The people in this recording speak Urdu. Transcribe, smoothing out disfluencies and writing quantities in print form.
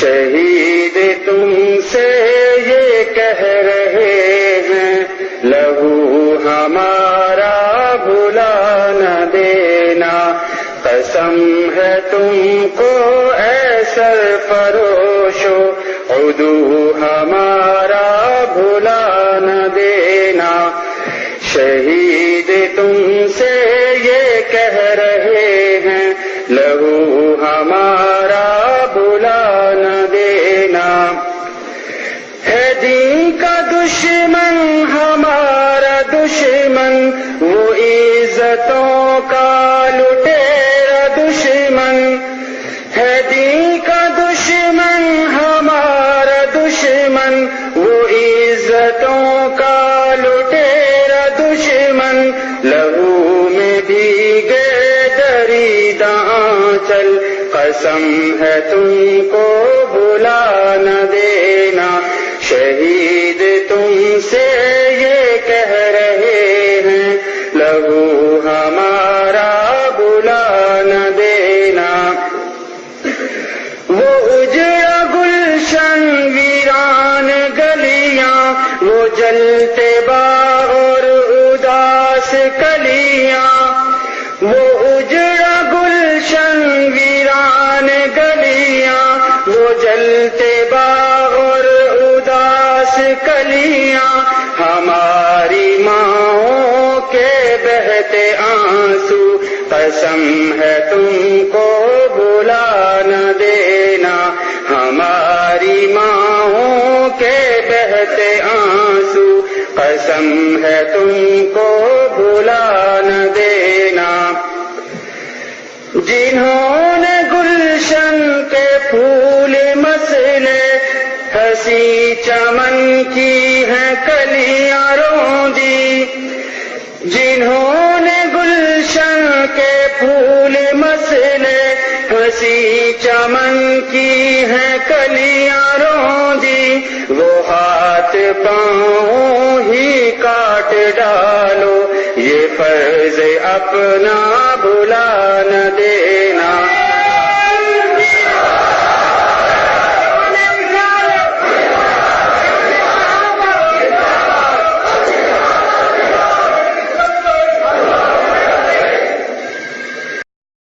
شہید تم سے یہ کہہ رہے ہیں لہو ہمارا بھلا نہ دینا، قسم ہے تم کو اے سرفروشو عدو ہمارا بھلا نہ دینا۔ شہید تم سے یہ کہہ رہے ہیں لہو ہمارا بھلا نہ دینا۔ ہے دین کا دشمن ہمارا دشمن، وہ عزتوں کا لٹیرا دشمن، ہے دین کا دشمن ہمارا دشمن، وہ عزتوں کا لٹیرا دشمن، لہو میں بھیگے دریدہ آنچل، قسم ہے تم کو بھلا نہ دینا۔ شہید تم سے یہ کہہ رہے ہیں لہو ہمارا بھلا نہ دینا۔ وہ اجڑا گلشن ویران گلیاں، وہ جلتے باغ اور اداس کلیاں، وہ اجڑا گلشن ویران گلیاں، وہ جلتے باغ اور اداس کلیاں، ہماری ماؤں کے بہتے آنسو، قسم ہے تم کو بھلا نہ دینا۔ ہماری ماؤں کے بہتے آنسو، قسم ہے تم کو بھلا نہ دینا۔ جنہوں نے گلشن کے پھول مسلے، ہنسی چمن کی ہیں کلیاں روندی، جنہوں نے گلشن کے پھول مسلے، ہنسی چمن کی ہیں کلیاں روندی، وہ ہاتھ پاؤں ہی کاٹ ڈالو، یہ فرض اپنا بھلا نہ دے۔